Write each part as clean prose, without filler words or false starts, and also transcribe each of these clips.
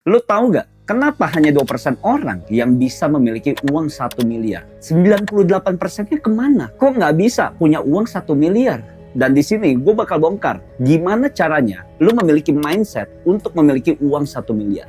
Lu tahu nggak kenapa hanya 2% orang yang bisa memiliki uang 1 miliar? 98%-nya kemana? Kok nggak bisa punya uang 1 miliar? Dan di sini gue bakal bongkar gimana caranya lu memiliki mindset untuk memiliki uang 1 miliar.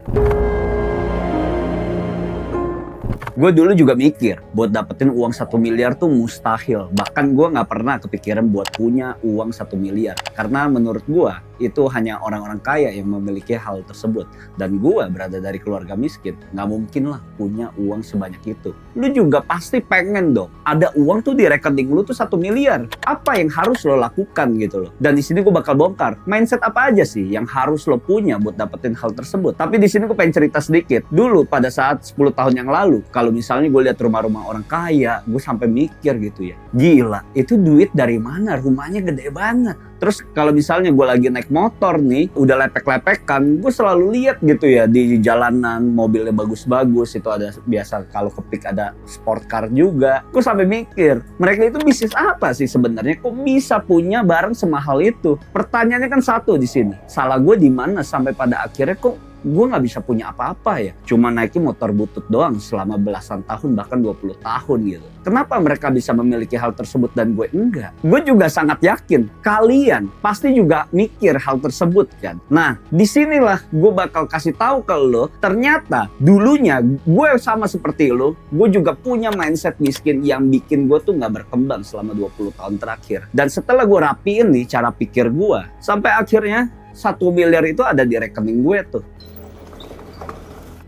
Gue dulu juga mikir buat dapetin uang 1 miliar tuh mustahil. Bahkan gue gak pernah kepikiran buat punya uang 1 miliar. Karena menurut gue itu hanya orang-orang kaya yang memiliki hal tersebut. Dan gue berada dari keluarga miskin, gak mungkin lah punya uang sebanyak itu. Lu juga pasti pengen dong ada uang tuh di rekening lu tuh 1 miliar. Apa yang harus lo lakukan gitu loh. Dan di sini gue bakal bongkar mindset apa aja sih yang harus lo punya buat dapetin hal tersebut. Tapi di sini gue pengen cerita sedikit. Dulu pada saat 10 tahun yang lalu, kalau misalnya gue lihat rumah-rumah orang kaya, gue sampai mikir gitu ya, gila, itu duit dari mana? Rumahnya gede banget. Terus kalau misalnya gue lagi naik motor nih, udah lepek-lepekan, gue selalu lihat gitu ya di jalanan mobilnya bagus-bagus, itu ada biasa kalau kepik ada sport car juga. Gue sampai mikir, mereka itu bisnis apa sih sebenarnya? Kok bisa punya barang semahal itu? Pertanyaannya kan satu di sini, salah gue di mana sampai pada akhirnya kok gue gak bisa punya apa-apa ya? Cuma naikin motor butut doang selama belasan tahun, bahkan 20 tahun gitu. Kenapa mereka bisa memiliki hal tersebut dan gue enggak? Gue juga sangat yakin kalian pasti juga mikir hal tersebut kan. Nah, disinilah gue bakal kasih tahu ke lo, ternyata dulunya gue sama seperti lo, gue juga punya mindset miskin yang bikin gue tuh gak berkembang selama 20 tahun terakhir. Dan setelah gue rapiin nih cara pikir gue, sampai akhirnya 1 miliar itu ada di rekening gue tuh.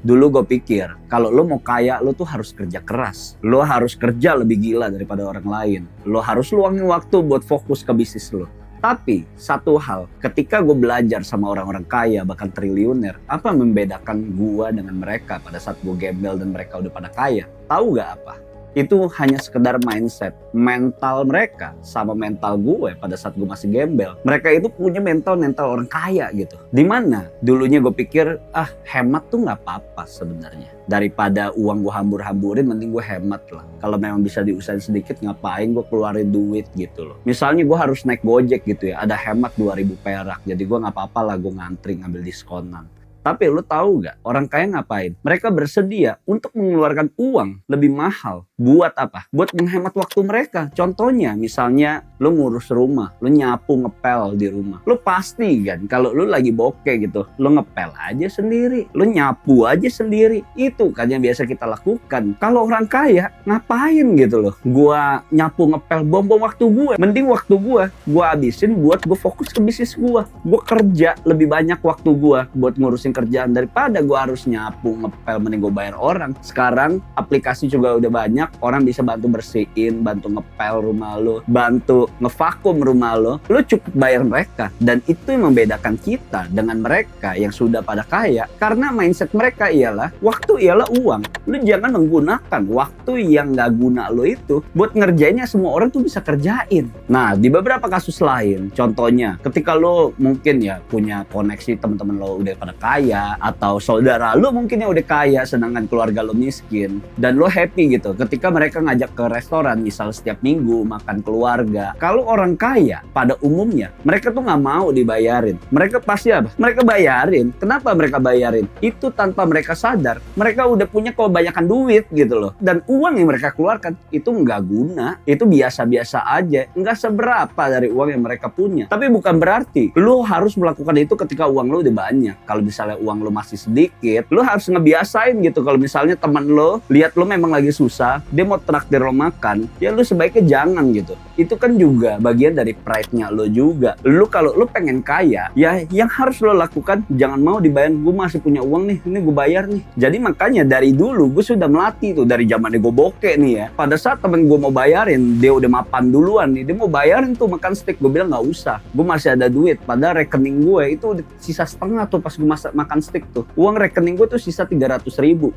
Dulu gue pikir, kalau lo mau kaya, lo tuh harus kerja keras. Lo harus kerja lebih gila daripada orang lain. Lo harus luangin waktu buat fokus ke bisnis lo. Tapi, satu hal, ketika gue belajar sama orang-orang kaya, bahkan triliuner, apa yang membedakan gue dengan mereka pada saat gue gembel dan mereka udah pada kaya? Tahu gak apa? Itu hanya sekedar mindset. Mental mereka sama mental gue pada saat gue masih gembel. Mereka itu punya mental orang kaya gitu. Dimana dulunya gue pikir, hemat tuh gak apa-apa sebenarnya. Daripada uang gue hambur-hamburin, mending gue hemat lah. Kalau memang bisa diusahain sedikit, ngapain gue keluarin duit gitu loh. Misalnya gue harus naik Gojek gitu ya, ada hemat 2.000 perak. Jadi gue gak apa-apa lah gue ngantri ngambil diskonan. Tapi lu tahu gak orang kaya ngapain? Mereka bersedia untuk mengeluarkan uang lebih mahal. Buat apa? Buat menghemat waktu mereka. Contohnya misalnya lu ngurus rumah, lu nyapu ngepel di rumah. Lu pasti kan kalau lu lagi bokeh gitu, lu ngepel aja sendiri, lu nyapu aja sendiri. Itu kan yang biasa kita lakukan. Kalau orang kaya ngapain gitu loh? Gua nyapu ngepel buang-buang waktu gue. Mending waktu gue habisin buat gue fokus ke bisnis gue. Gue kerja lebih banyak waktu gue buat ngurusin kerjaan daripada gue harus nyapu ngepel, mending gue bayar orang. Sekarang aplikasi juga udah banyak, orang bisa bantu bersihin, bantu ngepel rumah lo, bantu ngevakum rumah lo cukup bayar mereka. Dan itu yang membedakan kita dengan mereka yang sudah pada kaya, karena mindset mereka ialah waktu ialah uang. Lu jangan menggunakan waktu yang gak guna lo itu buat ngerjainnya semua orang tuh bisa kerjain. Nah, di beberapa kasus lain, contohnya ketika lo mungkin ya punya koneksi teman-teman lo udah pada kaya, atau saudara lu mungkin yang udah kaya sedangkan keluarga lu miskin, dan lu happy gitu ketika mereka ngajak ke restoran misal setiap minggu makan keluarga. Kalau orang kaya pada umumnya mereka tuh nggak mau dibayarin, mereka pasti apa? Mereka bayarin. Kenapa mereka bayarin? Itu tanpa mereka sadar mereka udah punya kebanyakan duit gitu loh, dan uang yang mereka keluarkan itu nggak guna, itu biasa-biasa aja, nggak seberapa dari uang yang mereka punya. Tapi bukan berarti lu harus melakukan itu ketika uang lu udah banyak. Kalau misalnya uang lo masih sedikit, lo harus ngebiasain gitu. Kalau misalnya teman lo lihat lo memang lagi susah, dia mau traktir lo makan, ya lo sebaiknya jangan gitu. Itu kan juga bagian dari pride-nya lo juga. Lo kalau lo pengen kaya, ya yang harus lo lakukan jangan mau dibayar. Gue masih punya uang nih, ini gue bayar nih. Jadi makanya dari dulu gue sudah melatih tuh, dari zamannya gue bokeh nih ya. Pada saat temen gue mau bayarin, dia udah mapan duluan nih, dia mau bayarin tuh makan steak, gue bilang nggak usah, gue masih ada duit. Padahal rekening gue itu udah sisa setengah tuh pas gue makan steak tuh. Uang rekening gue tuh sisa 300.000,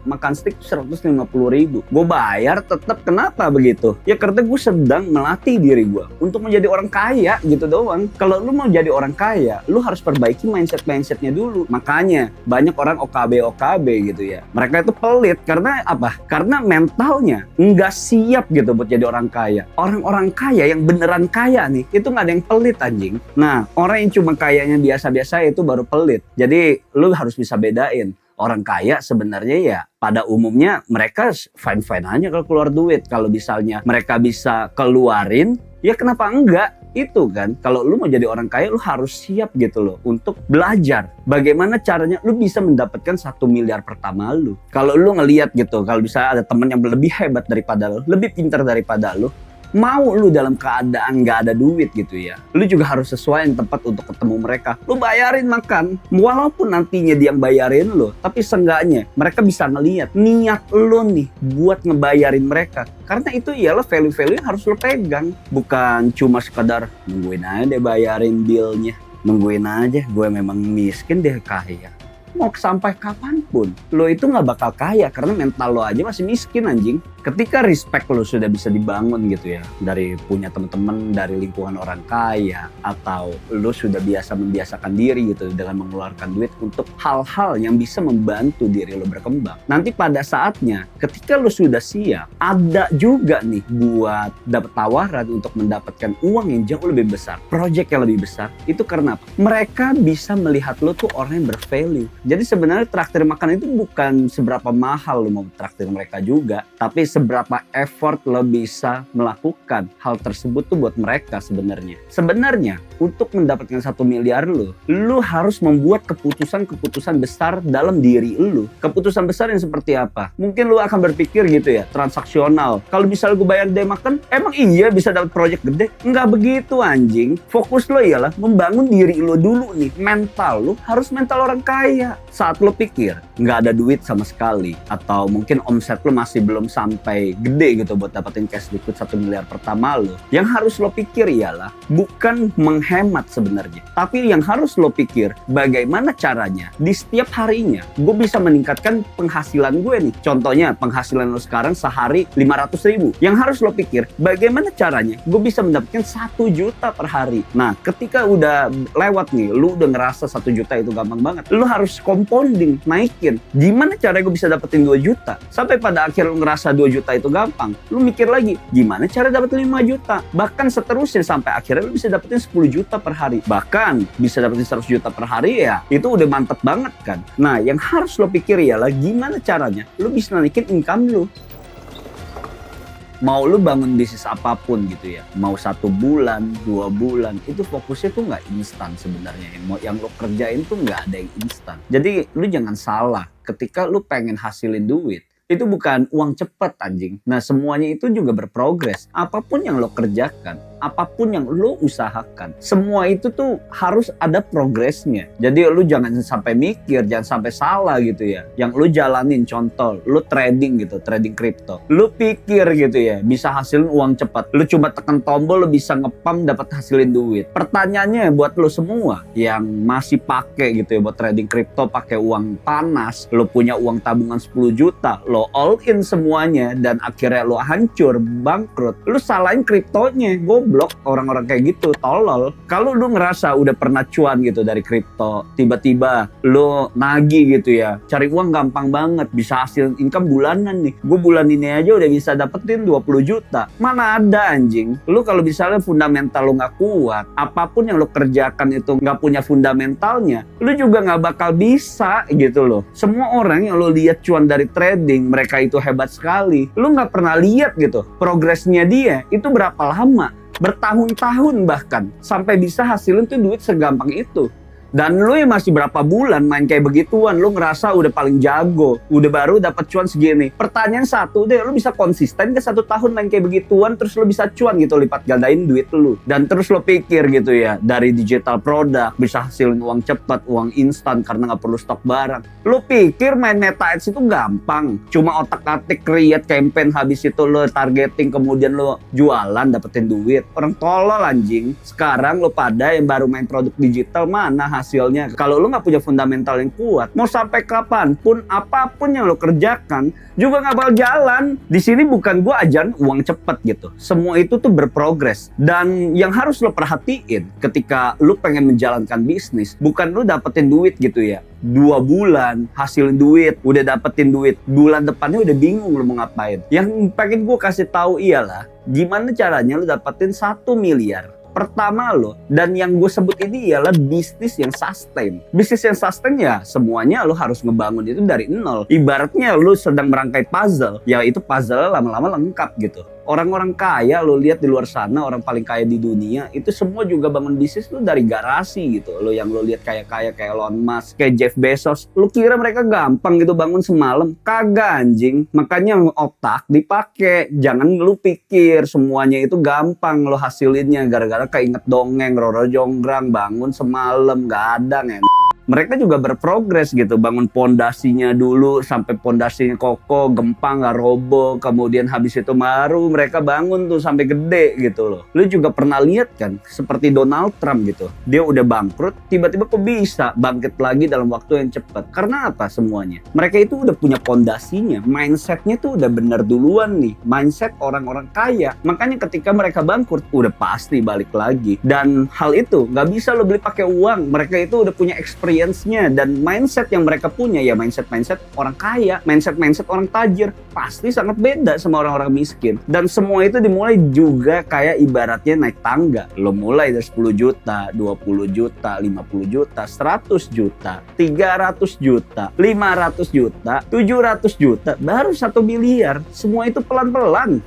makan steak 150.000. Gue bayar tetap. Kenapa begitu? Ya karena gue sedang melatih diri gue untuk menjadi orang kaya gitu doang. Kalau lu mau jadi orang kaya, lu harus perbaiki mindsetnya dulu. Makanya banyak orang OKB gitu ya. Mereka itu pelit karena apa? Karena mentalnya nggak siap gitu buat jadi orang kaya. Orang-orang kaya yang beneran kaya nih, itu nggak ada yang pelit anjing. Nah, orang yang cuma kayanya biasa-biasa itu baru pelit. Jadi lu harus bisa bedain Orang kaya sebenarnya ya pada umumnya mereka fine-fine aja kalau keluar duit. Kalau misalnya mereka bisa keluarin, ya kenapa enggak? Itu kan, kalau lu mau jadi orang kaya lu harus siap gitu loh untuk belajar bagaimana caranya lu bisa mendapatkan 1 miliar pertama lu. Kalau lu ngelihat gitu, kalau bisa ada temen yang lebih hebat daripada lu, lebih pintar daripada lu, mau lu dalam keadaan gak ada duit gitu ya, lu juga harus sesuai yang tepat untuk ketemu mereka. Lu bayarin makan, walaupun nantinya dia yang bayarin lu, tapi seenggaknya mereka bisa ngelihat niat lu nih buat ngebayarin mereka. Karena itu ialah value-value yang harus lu pegang, bukan cuma sekadar nungguin aja deh bayarin billnya, nungguin aja gue memang miskin deh kaya. Mau sampai kapanpun lo itu nggak bakal kaya karena mental lo aja masih miskin anjing. Ketika respect lo sudah bisa dibangun gitu ya, dari punya teman-teman dari lingkungan orang kaya, atau lo sudah biasa membiasakan diri gitu dengan mengeluarkan duit untuk hal-hal yang bisa membantu diri lo berkembang, nanti pada saatnya ketika lo sudah siap, ada juga nih buat dapat tawaran untuk mendapatkan uang yang jauh lebih besar, project yang lebih besar. Itu karena apa? Mereka bisa melihat lo tuh orang yang bervalue. Jadi sebenarnya traktir makan itu bukan seberapa mahal lo mau traktir mereka juga, tapi seberapa effort lo bisa melakukan hal tersebut tuh buat mereka sebenarnya. Sebenarnya untuk mendapatkan 1 miliar lo harus membuat keputusan-keputusan besar dalam diri lo. Keputusan besar yang seperti apa? Mungkin lo akan berpikir gitu ya, transaksional. Kalau misalnya gue bayar dia makan, emang iya bisa dapat project gede? Enggak begitu anjing. Fokus lo ialah membangun diri lo dulu nih. Mental lo harus mental orang kaya. Saat lo pikir nggak ada duit sama sekali, atau mungkin omset lo masih belum sampai gede gitu buat dapetin cash liquid 1 miliar pertama lo, yang harus lo pikir ialah bukan menghemat sebenarnya, tapi yang harus lo pikir bagaimana caranya di setiap harinya gue bisa meningkatkan penghasilan gue nih. Contohnya penghasilan lo sekarang sehari 500.000, yang harus lo pikir bagaimana caranya gue bisa mendapatkan 1 juta per hari. Nah ketika udah lewat nih, lo udah ngerasa 1 juta itu gampang banget, lo harus compounding, naikin. Gimana caranya gue bisa dapetin 2 juta? Sampai pada akhir lu ngerasa 2 juta itu gampang, lu mikir lagi, gimana cara dapetin 5 juta? Bahkan seterusnya sampai akhirnya lu bisa dapetin 10 juta per hari. Bahkan bisa dapetin 100 juta per hari ya, itu udah mantep banget kan? Nah, yang harus lo pikir ialah gimana caranya lu bisa naikin income lu. Mau lu bangun bisnis apapun gitu ya, mau 1 bulan, 2 bulan, itu fokusnya tuh nggak instan sebenarnya. Yang lo kerjain tuh nggak ada yang instan. Jadi lu jangan salah, ketika lu pengen hasilin duit, itu bukan uang cepet anjing. Nah semuanya itu juga berprogres. Apapun yang lo kerjakan, apapun yang lo usahakan, semua itu tuh harus ada progresnya. Jadi lo jangan sampai mikir, jangan sampai salah gitu ya. Yang lo jalanin, contoh lo trading gitu, trading kripto, lo pikir gitu ya bisa hasilin uang cepat. Lo cuma tekan tombol lo bisa ngepam dapat hasilin duit. Pertanyaannya buat lo semua yang masih pakai gitu ya buat trading kripto pakai uang panas, lo punya uang tabungan 10 juta, lo all in semuanya dan akhirnya lo hancur, bangkrut. Lo salahin kriptonya, goblok. Orang-orang kayak gitu tolol. Kalau lo ngerasa udah pernah cuan gitu dari kripto, tiba-tiba lo nagih gitu ya, cari uang gampang banget, bisa hasil income bulanan nih. Gue bulan ini aja udah bisa dapetin 20 juta. Mana ada anjing. Lo kalau misalnya fundamental lo gak kuat, apapun yang lo kerjakan itu gak punya fundamentalnya, lo juga gak bakal bisa gitu loh. Semua orang yang lo lihat cuan dari trading, mereka itu hebat sekali. Lu nggak pernah lihat gitu progresnya dia itu berapa lama, bertahun-tahun bahkan sampai bisa hasilin tuh duit segampang itu. Dan lu yang masih berapa bulan main kayak begituan, lu ngerasa udah paling jago, udah baru dapat cuan segini. Pertanyaan satu deh, lu bisa konsisten ke 1 tahun main kayak begituan, terus lu bisa cuan gitu, lipat gandain duit lu. Dan terus lu pikir gitu ya, dari digital produk bisa hasilin uang cepat, uang instan karena nggak perlu stok barang. Lu pikir main Meta Ads itu gampang? Cuma otak-atik create campaign, habis itu lu targeting, kemudian lu jualan dapetin duit. Orang tolol anjing. Sekarang lu pada yang baru main produk digital, mana hasilnya? Kalau lu nggak punya fundamental yang kuat, mau sampai kapanpun apapun yang lo kerjakan juga nggak bakal jalan. Di sini bukan gue ajarin uang cepet gitu. Semua itu tuh berprogres. Dan yang harus lo perhatiin ketika lo pengen menjalankan bisnis, bukan lo dapetin duit gitu ya 2 bulan hasilin duit, udah dapetin duit, bulan depannya udah bingung lo mau ngapain. Yang pengen gue kasih tahu ialah gimana caranya lo dapetin 1 miliar pertama lo, dan yang gue sebut ini ialah bisnis yang sustain. Bisnis yang sustain ya semuanya lo harus ngebangun itu dari nol. Ibaratnya lo sedang merangkai puzzle, ya itu puzzle lama-lama lengkap gitu. Orang-orang kaya lo lihat di luar sana, orang paling kaya di dunia itu semua juga bangun bisnis tuh dari garasi gitu. Lo yang lo lihat kaya-kaya kayak Elon Musk, kayak Jeff Bezos, lo kira mereka gampang gitu bangun semalam? Kagak anjing. Makanya otak dipakai. Jangan lo pikir semuanya itu gampang lo hasilinnya gara-gara keinget dongeng Roro Jonggrang bangun semalam, gak ada nih. Mereka juga berprogres gitu, bangun pondasinya dulu sampai pondasinya kokoh, gempa nggak roboh, kemudian habis itu baru mereka bangun tuh sampai gede gitu loh. Lu juga pernah lihat kan, seperti Donald Trump gitu, dia udah bangkrut, tiba-tiba kok bisa bangkit lagi dalam waktu yang cepat. Karena apa semuanya? Mereka itu udah punya pondasinya, mindsetnya tuh udah bener duluan nih, mindset orang-orang kaya. Makanya ketika mereka bangkrut, udah pasti balik lagi. Dan hal itu nggak bisa lo beli pakai uang. Mereka itu udah punya experience dan mindset yang mereka punya ya mindset orang kaya, mindset orang tajir pasti sangat beda sama orang-orang miskin. Dan semua itu dimulai juga kayak ibaratnya naik tangga. Lo mulai dari 10 juta, 20 juta, 50 juta, 100 juta, 300 juta, 500 juta, 700 juta, baru 1 miliar. Semua itu pelan-pelan.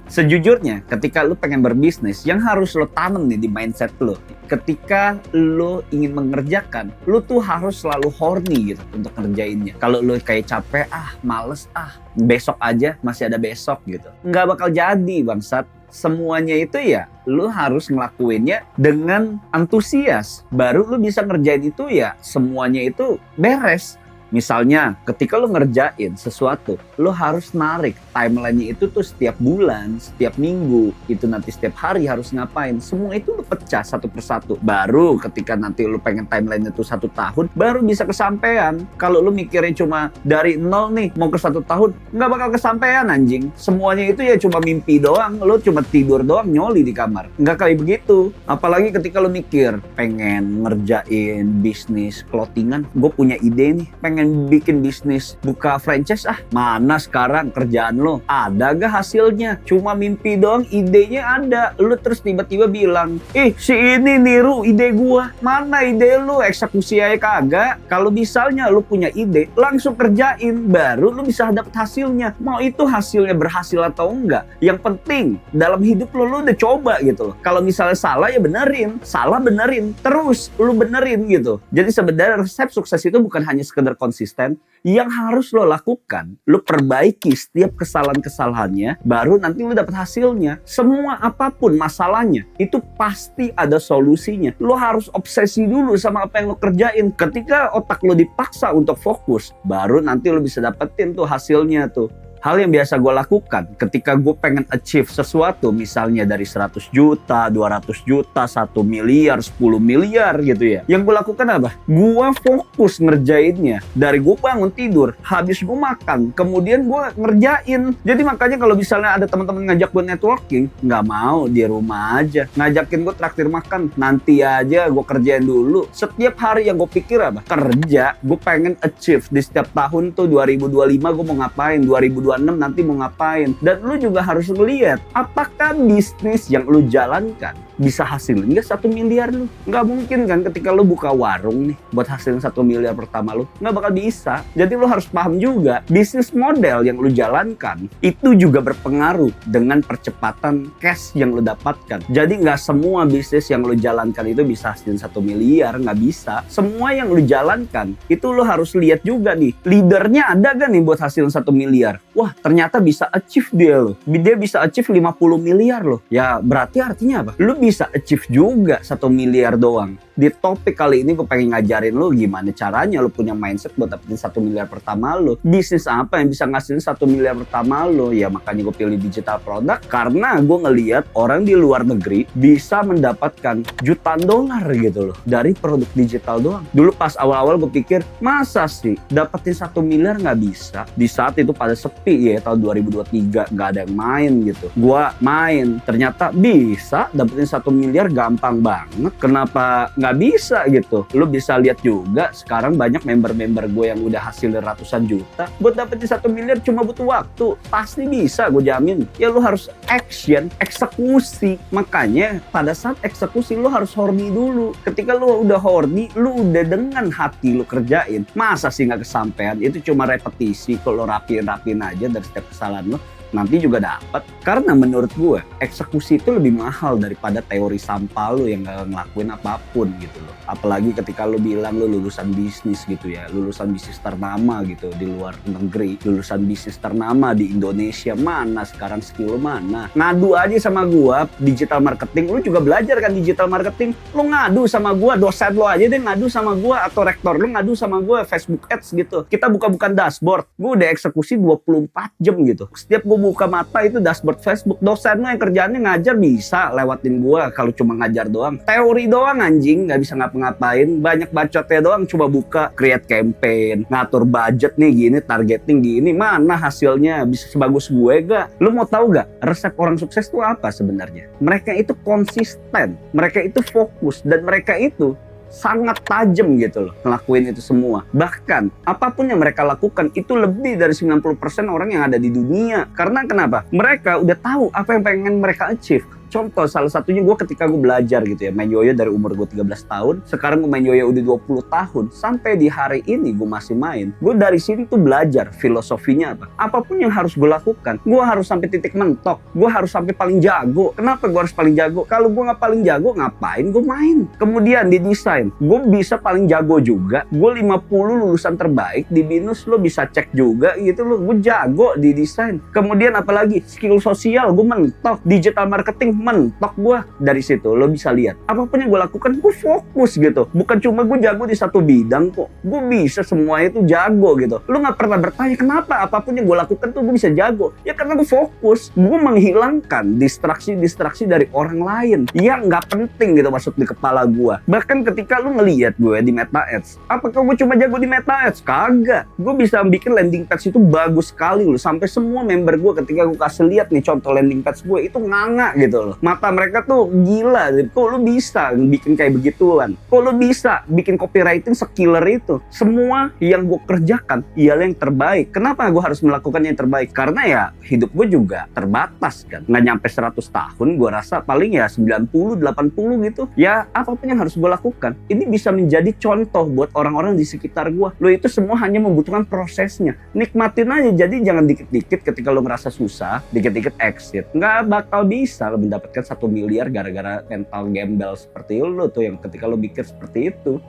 Sejujurnya, ketika lu pengen berbisnis, yang harus lo tanam nih di mindset lo, ketika lo ingin mengerjakan, lo tuh harus selalu horny gitu untuk ngerjainnya. Kalau lo kayak capek, males, besok aja, masih ada besok gitu. Nggak bakal jadi bangsat. Semuanya itu ya, lo harus ngelakuinnya dengan antusias. Baru lo bisa ngerjain itu ya, semuanya itu beres. Misalnya, ketika lo ngerjain sesuatu, lo harus narik timeline-nya itu tuh setiap bulan, setiap minggu, itu nanti setiap hari harus ngapain. Semua itu lo pecah satu persatu. Baru ketika nanti lo pengen timeline-nya tuh 1 tahun, baru bisa kesampaian. Kalau lo mikirnya cuma dari 0 nih, mau ke 1 tahun, nggak bakal kesampaian anjing. Semuanya itu ya cuma mimpi doang, lo cuma tidur doang, nyoli di kamar. Nggak kayak begitu. Apalagi ketika lo mikir, pengen ngerjain bisnis clothingan, gue punya ide nih, pengen bikin bisnis buka franchise, mana sekarang kerjaan lo ada gak hasilnya, cuma mimpi doang, idenya ada, lo terus tiba-tiba bilang si ini niru ide gua, mana ide lo, eksekusi aja kagak. Kalau misalnya lo punya ide langsung kerjain, baru lo bisa dapat hasilnya. Mau itu hasilnya berhasil atau enggak, yang penting dalam hidup lo udah coba gitu loh. Kalau misalnya salah ya benerin, salah benerin, terus lo benerin gitu. Jadi sebenarnya resep sukses itu bukan hanya sekedar konsisten, yang harus lo lakukan, lo perbaiki setiap kesalahan-kesalahannya, baru nanti lo dapat hasilnya. Semua apapun masalahnya, itu pasti ada solusinya. Lo harus obsesi dulu sama apa yang lo kerjain. Ketika otak lo dipaksa untuk fokus, baru nanti lo bisa dapetin tuh hasilnya tuh. Hal yang biasa gue lakukan ketika gue pengen achieve sesuatu, misalnya dari 100 juta, 200 juta, 1 miliar, 10 miliar gitu ya. Yang gue lakukan apa? Gue fokus ngerjainnya. Dari gue bangun tidur, habis gue makan, kemudian gue ngerjain. Jadi makanya kalau misalnya ada teman-teman ngajak gue networking, nggak mau, di rumah aja. Ngajakin gue traktir makan, nanti aja gue kerjain dulu. Setiap hari yang gue pikir apa? Kerja. Gue pengen achieve di setiap tahun tuh 2025 gue mau ngapain, 2026 nanti mau ngapain. Dan lu juga harus ngeliat apakah bisnis yang lu jalankan bisa hasilin nggak 1 miliar lu. Nggak mungkin kan ketika lu buka warung nih buat hasilin 1 miliar pertama lu, nggak bakal bisa. Jadi lu harus paham juga bisnis model yang lu jalankan itu juga berpengaruh dengan percepatan cash yang lu dapatkan. Jadi nggak semua bisnis yang lu jalankan itu bisa hasilin 1 miliar, nggak bisa. Semua yang lu jalankan itu lu harus lihat juga nih, leadernya ada gak nih buat hasilin 1 miliar. Wah, ternyata bisa achieve dia loh. Dia bisa achieve 50 miliar loh. Ya berarti artinya apa? Lu bisa achieve juga 1 miliar doang. Di topik kali ini gue pengen ngajarin lu gimana caranya lu punya mindset buat dapetin 1 miliar pertama lu. Bisnis apa yang bisa ngasilin 1 miliar pertama lu? Ya makanya gue pilih digital product, karena gue ngeliat orang di luar negeri bisa mendapatkan jutaan dolar gitu loh dari produk digital doang. Dulu pas awal-awal gue pikir, masa sih dapetin 1 miliar nggak bisa? Di saat itu pada sepi ya, tahun 2023 nggak ada yang main gitu. Gue main, ternyata bisa dapetin 1 miliar gampang banget. Kenapa nggak nggak bisa gitu. Lu bisa lihat juga sekarang banyak member-member gue yang udah hasil ratusan juta, buat dapetin 1 miliar cuma butuh waktu. Pasti bisa, gue jamin. Ya lu harus action, eksekusi. Makanya pada saat eksekusi lu harus horny dulu. Ketika lu udah horny, lu udah dengan hati lu kerjain. Masa sih nggak kesampean? Itu cuma repetisi. Kalau rapiin aja dari setiap kesalahan lu, nanti juga dapat. Karena menurut gue eksekusi itu lebih mahal daripada teori sampah lu yang gak ngelakuin apapun gitu loh. Apalagi ketika lu bilang lu lulusan bisnis gitu ya, lulusan bisnis ternama gitu di luar negeri, lulusan bisnis ternama di Indonesia. Mana sekarang skill lu mana? Ngadu aja sama gua digital marketing, lu juga belajar kan digital marketing. Lu ngadu sama gua, dosen lu aja deh ngadu sama gua, atau rektor lu ngadu sama gua Facebook Ads gitu. Kita buka-bukan dashboard, gua udah eksekusi 24 jam gitu. Setiap gua buka mata itu dashboard Facebook. Dosen lu yang kerjaannya ngajar bisa lewatin gua kalau cuma ngajar doang. Teori doang anjing, nggak bisa ngapain. Banyak bacotnya doang, coba buka create campaign, ngatur budget nih gini, targeting gini, mana hasilnya bisa sebagus gue gak? Lu mau tahu gak resep orang sukses itu apa sebenarnya? Mereka itu konsisten, mereka itu fokus, dan mereka itu sangat tajam gitu loh ngelakuin itu semua. Bahkan apapun yang mereka lakukan itu lebih dari 90% orang yang ada di dunia. Karena kenapa? Mereka udah tahu apa yang pengen mereka achieve. Contoh salah satunya gue ketika gue belajar gitu ya, main yoyo dari umur gue 13 tahun, sekarang gue main yoyo udah 20 tahun, sampai di hari ini gue masih main. Gue dari sini tuh belajar filosofinya apa. Apapun yang harus gue lakukan, gue harus sampai titik mentok, gue harus sampai paling jago. Kenapa gue harus paling jago? Kalau gue nggak paling jago, ngapain gue main? Kemudian di desain, gue bisa paling jago juga. Gue 50 lulusan terbaik di BINUS, lo bisa cek juga gitu loh. Gue jago di desain. Kemudian apalagi skill sosial, gue mentok. Digital marketing, mentok gue. Dari situ lo bisa lihat apapun yang gue lakukan gue fokus gitu, bukan cuma gue jago di satu bidang kok, gue bisa semua itu jago gitu. Lo nggak pernah bertanya kenapa apapun yang gue lakukan tuh gue bisa jago? Ya karena gue fokus, gue menghilangkan distraksi dari orang lain yang nggak penting gitu masuk di kepala gue. Bahkan ketika lo ngelihat gue di Meta Ads, apakah gue cuma jago di Meta Ads? Kagak, gue bisa bikin landing page itu bagus sekali loh, sampai semua member gue ketika gue kasih lihat nih contoh landing page gue itu nganga gitu loh. Mata mereka tuh gila, kok lu bisa bikin kayak begituan? Kok lu bisa bikin copywriting sekiller itu? Semua yang gue kerjakan ialah yang terbaik. Kenapa gue harus melakukan yang terbaik? Karena ya hidup gue juga terbatas kan, nggak nyampe 100 tahun, gue rasa paling ya 90, 80 gitu. Ya apapun yang harus gue lakukan, ini bisa menjadi contoh buat orang-orang di sekitar gue. Lo itu semua hanya membutuhkan prosesnya, nikmatin aja. Jadi jangan dikit-dikit ketika lo ngerasa susah, dikit-dikit exit. Nggak bakal bisa lo mendapatkan 1 miliar gara-gara mental gembel seperti lu tuh, yang ketika lu mikir seperti itu.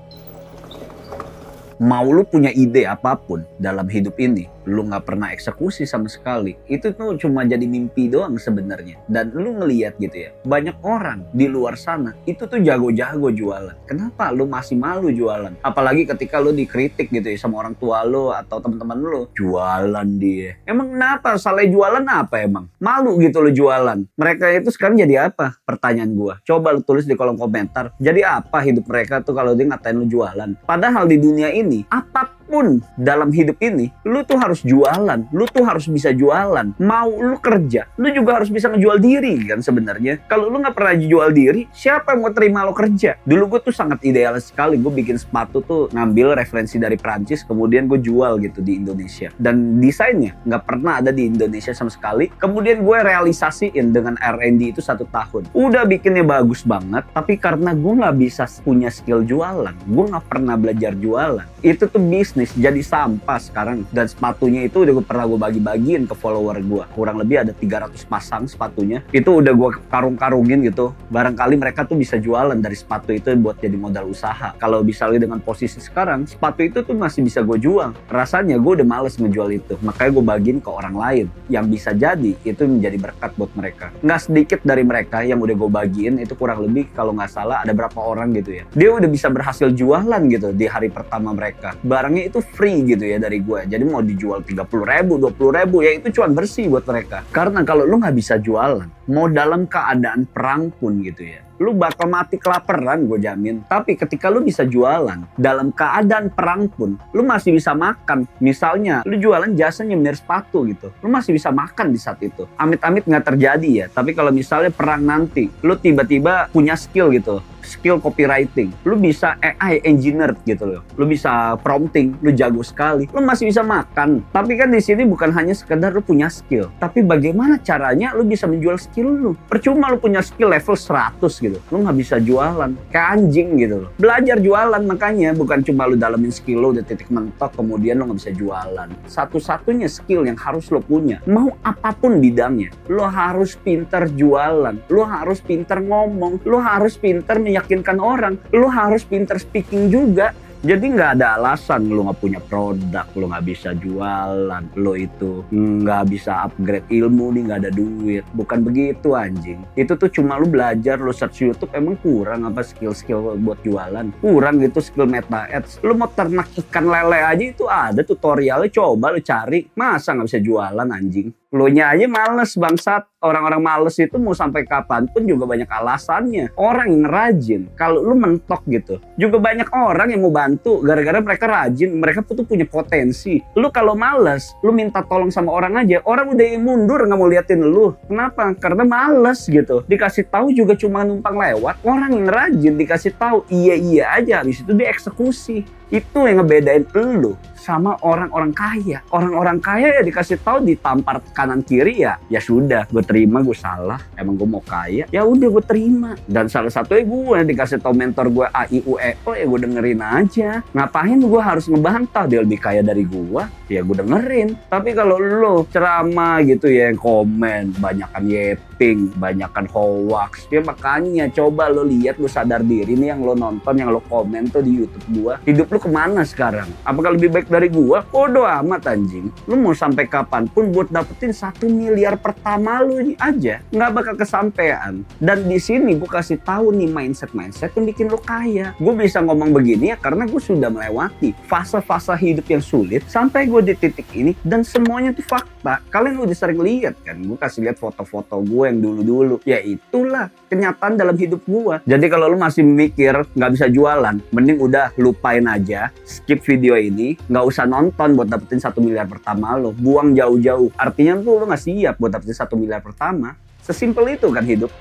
Mau lu punya ide apapun dalam hidup ini, lu nggak pernah eksekusi sama sekali, itu tuh cuma jadi mimpi doang sebenarnya. Dan lu ngelihat gitu ya, banyak orang di luar sana itu tuh jago-jago jualan. Kenapa lu masih malu jualan? Apalagi ketika lu dikritik gitu ya sama orang tua lu atau teman-teman lu, jualan dia. Emang kenapa? Salah jualan apa emang? Malu gitu lu jualan. Mereka itu sekarang jadi apa? Pertanyaan gua. Coba lu tulis di kolom komentar. Jadi apa hidup mereka tuh kalau dia ngatain lu jualan? Padahal di dunia ini apapun dalam hidup ini, lu tuh harus jualan, lu tuh harus bisa jualan. Mau lu kerja, lu juga harus bisa ngejual diri kan sebenarnya. Kalau lu nggak pernah jual diri, siapa yang mau terima lo kerja? Dulu gue tuh sangat idealis sekali, gue bikin sepatu tuh ngambil referensi dari Prancis, kemudian gue jual gitu di Indonesia. Dan desainnya nggak pernah ada di Indonesia sama sekali. Kemudian gue realisasiin dengan R&D itu 1 tahun. Udah bikinnya bagus banget, tapi karena gue nggak bisa punya skill jualan, gue nggak pernah belajar jualan. Itu tuh bisnis jadi sampah sekarang. Dan sepatunya itu udah pernah gue bagi-bagiin ke follower gue, kurang lebih ada 300 pasang sepatunya. Itu udah gue karung-karungin gitu, barangkali mereka tuh bisa jualan dari sepatu itu buat jadi modal usaha. Kalau misalnya dengan posisi sekarang, sepatu itu tuh masih bisa gue jual. Rasanya gue udah males ngejual itu, makanya gue bagiin ke orang lain yang bisa jadi itu menjadi berkat buat mereka. Nggak sedikit dari mereka yang udah gue bagiin itu, kurang lebih kalau nggak salah ada berapa orang gitu ya, dia udah bisa berhasil jualan gitu di hari pertama mereka. Barangnya itu free gitu ya dari gue, jadi mau dijual 30.000, 20.000 ya itu cuan bersih buat mereka. Karena kalau lu nggak bisa jualan, mau dalam keadaan perang pun gitu ya, lu bakal mati kelaparan gue jamin. Tapi ketika lu bisa jualan dalam keadaan perang pun, lu masih bisa makan. Misalnya lu jualan jasa nyemir sepatu gitu, lu masih bisa makan di saat itu. Amit-amit nggak terjadi ya, tapi kalau misalnya perang nanti, lu tiba-tiba punya skill gitu, skill copywriting, lu bisa AI engineer gitu loh, lu bisa prompting, lu jago sekali, lu masih bisa makan. Tapi kan di sini bukan hanya sekedar lu punya skill, tapi bagaimana caranya lu bisa menjual skill lu. Percuma lu punya skill level 100 gitu, lu nggak bisa jualan, kayak anjing gitu loh. Belajar jualan, makanya bukan cuma lu dalemin skill lu udah titik mentok kemudian lu nggak bisa jualan. Satu-satunya skill yang harus lu punya, mau apapun bidangnya, lu harus pintar jualan, lu harus pintar ngomong, lu harus pintar meyakinkan orang, lu harus pintar speaking juga. Jadi nggak ada alasan lu nggak punya produk, lu nggak bisa jualan, lu itu nggak bisa upgrade ilmu nih, nggak ada duit. Bukan begitu anjing. Itu tuh cuma lu belajar, lu search YouTube, emang kurang apa skill-skill buat jualan? Kurang gitu skill meta ads. Lu mau ternak ikan lele aja itu ada tutorialnya, coba lu cari. Masa nggak bisa jualan anjing? Lu nya aja males bangsat. Orang-orang males itu mau sampai kapanpun juga banyak alasannya. Orang yang rajin, kalau lu mentok gitu, juga banyak orang yang mau bantu gara-gara mereka rajin, mereka tuh punya potensi. Lu kalau males, lu minta tolong sama orang aja, orang udah mundur nggak mau liatin lu. Kenapa? Karena males gitu. Dikasih tahu juga cuma numpang lewat. Orang yang rajin dikasih tahu iya aja, habis itu dieksekusi. Itu yang ngebedain lu sama orang-orang kaya. Orang-orang kaya ya dikasih tahu, ditampar kanan kiri, ya sudah, gue terima, gue salah, emang gue mau kaya, ya udah gue terima. Dan salah satunya gue dikasih tahu mentor gue A I U E O, ya gue dengerin aja. Ngapain gue harus ngebantah dia lebih kaya dari gue? Ya gue dengerin. Tapi kalau lo ceramah gitu ya, yang komen banyakan yeping, banyakan hoax, ya makanya coba lo lihat, lo sadar diri nih yang lo nonton, yang lo komen tuh di YouTube gue, hidup lo kemana sekarang? Apakah lebih baik dari gua? Bodoh amat anjing. Lu mau sampai kapanpun buat dapetin 1 miliar pertama lu ini aja nggak bakal kesampean. Dan di sini gua kasih tahu nih mindset yang bikin lu kaya. Gua bisa ngomong begini ya karena gua sudah melewati fase-fase hidup yang sulit sampai gua di titik ini, dan semuanya tuh fakta. Kalian udah sering lihat kan? Gua kasih lihat foto-foto gua yang dulu-dulu. Ya itulah kenyataan dalam hidup gua. Jadi kalau lu masih mikir nggak bisa jualan, mending udah lupain aja, skip video ini, nggak usah nonton buat dapetin 1 miliar pertama lo, buang jauh-jauh. Artinya tuh lo nggak siap buat dapetin 1 miliar pertama. Sesimpel itu kan hidup.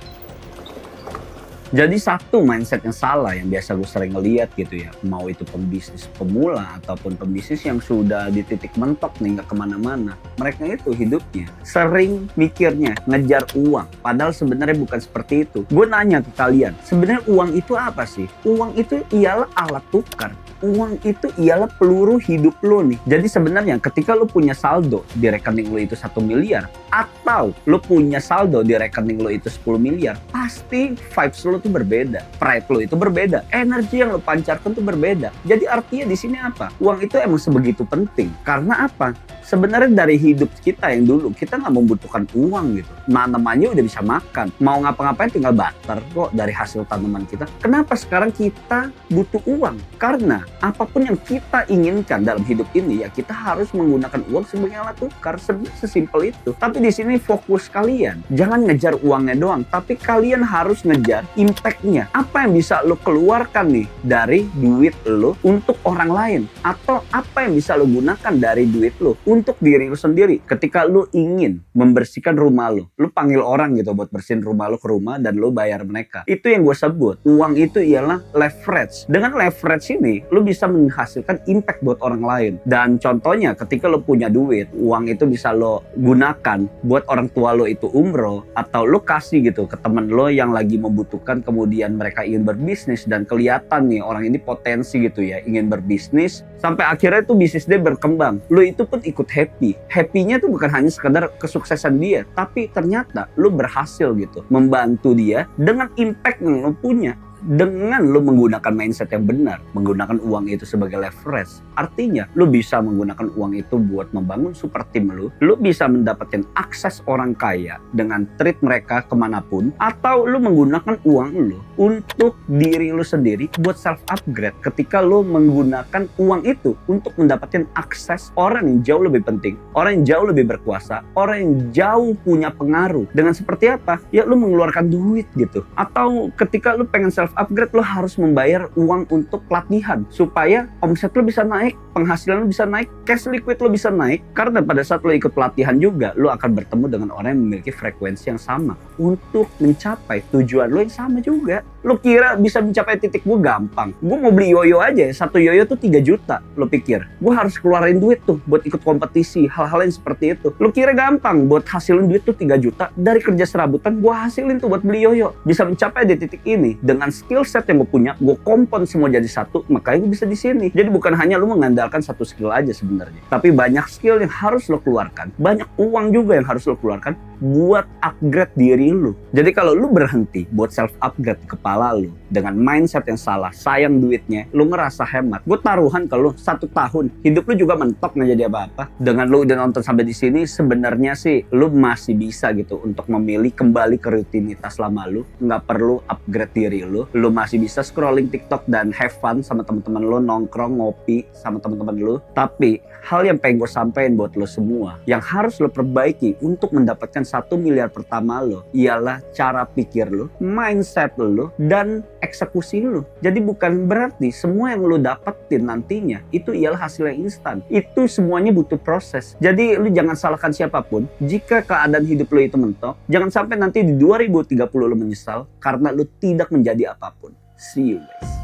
Jadi satu mindset yang salah yang biasa gue sering ngeliat gitu ya, mau itu pembisnis pemula ataupun pembisnis yang sudah di titik mentok nih nggak kemana-mana, mereka itu hidupnya sering mikirnya ngejar uang, padahal sebenarnya bukan seperti itu. Gue nanya ke kalian, sebenarnya uang itu apa sih? Uang itu ialah alat tukar. Uang itu ialah peluru hidup lo nih. Jadi sebenarnya ketika lo punya saldo di rekening lo itu 1 miliar atau lo punya saldo di rekening lo itu 10 miliar, pasti vibes lo tuh berbeda, pride lo itu berbeda, energi yang lo pancarkan tuh berbeda. Jadi artinya di sini apa? Uang itu emang sebegitu penting. Karena apa? Sebenarnya dari hidup kita yang dulu, kita nggak membutuhkan uang gitu. Tanamannya udah bisa makan. Mau ngapa-ngapain tinggal barter kok dari hasil tanaman kita. Kenapa sekarang kita butuh uang? Karena apapun yang kita inginkan dalam hidup ini, ya kita harus menggunakan uang sebagai alat tukar. Sesimpel itu. Tapi di sini fokus kalian, jangan ngejar uangnya doang, tapi kalian harus ngejar impact-nya. Apa yang bisa lo keluarkan nih dari duit lo untuk orang lain? Atau apa yang bisa lo gunakan dari duit lo untuk diri lu sendiri. Ketika lu ingin membersihkan rumah lu panggil orang gitu buat bersihin rumah lu ke rumah dan lu bayar mereka. Itu yang gue sebut, uang itu ialah leverage. Dengan leverage ini, lu bisa menghasilkan impact buat orang lain. Dan contohnya ketika lu punya duit, uang itu bisa lu gunakan buat orang tua lu itu umroh, atau lu kasih gitu ke temen lu yang lagi membutuhkan, kemudian mereka ingin berbisnis dan kelihatan nih orang ini potensi gitu ya, ingin berbisnis, sampai akhirnya tuh bisnis dia berkembang. Lu itu pun ikut happy. Happy-nya tuh bukan hanya sekedar kesuksesan dia, tapi ternyata lu berhasil gitu membantu dia dengan impact yang lu punya. Dengan lu menggunakan mindset yang benar, menggunakan uang itu sebagai leverage, artinya lu bisa menggunakan uang itu buat membangun super team lu bisa mendapatkan akses orang kaya dengan treat mereka kemanapun, atau lu menggunakan uang lu untuk diri lu sendiri buat self upgrade ketika lu menggunakan uang itu untuk mendapatkan akses orang yang jauh lebih penting, orang yang jauh lebih berkuasa, orang yang jauh punya pengaruh. Dengan seperti apa? Ya lu mengeluarkan duit gitu. Atau ketika lu pengen self upgrade, lo harus membayar uang untuk pelatihan supaya omset lo bisa naik, penghasilan lo bisa naik, cash liquid lo bisa naik. Karena pada saat lo ikut pelatihan juga, lo akan bertemu dengan orang yang memiliki frekuensi yang sama untuk mencapai tujuan lo yang sama juga. Lu kira bisa mencapai titik gue gampang? Gue mau beli yoyo aja, satu yoyo tuh 3 juta. Lu pikir gue harus keluarin duit tuh buat ikut kompetisi, hal-hal yang seperti itu? Lu kira gampang buat hasilin duit tuh 3 juta dari kerja serabutan? Gue hasilin tuh buat beli yoyo. Bisa mencapai di titik ini dengan skill set yang gue punya, gue kompon semua jadi satu, makanya gue bisa di sini. Jadi bukan hanya lu mengandalkan satu skill aja sebenarnya, tapi banyak skill yang harus lo keluarkan, banyak uang juga yang harus lo keluarkan buat upgrade diri lu. Jadi kalau lu berhenti buat self upgrade kepala lu dengan mindset yang salah, sayang duitnya, lu ngerasa hemat, gue taruhan ke lu 1 tahun hidup lu juga mentok nggak jadi apa-apa. Dengan lu udah nonton sampai di sini, sebenarnya sih lu masih bisa gitu untuk memilih kembali ke rutinitas lama lu, nggak perlu upgrade diri lu. Lu masih bisa scrolling TikTok dan have fun sama teman-teman lu, nongkrong ngopi sama teman-teman lu. Tapi hal yang pengen gue sampein buat lo semua, yang harus lo perbaiki untuk mendapatkan 1 miliar pertama lo, ialah cara pikir lo, mindset lo, dan eksekusi lo. Jadi bukan berarti semua yang lo dapetin nantinya itu ialah hasil yang instan. Itu semuanya butuh proses. Jadi lo jangan salahkan siapapun jika keadaan hidup lo itu mentok. Jangan sampai nanti di 2030 lo menyesal karena lo tidak menjadi apapun. See you guys.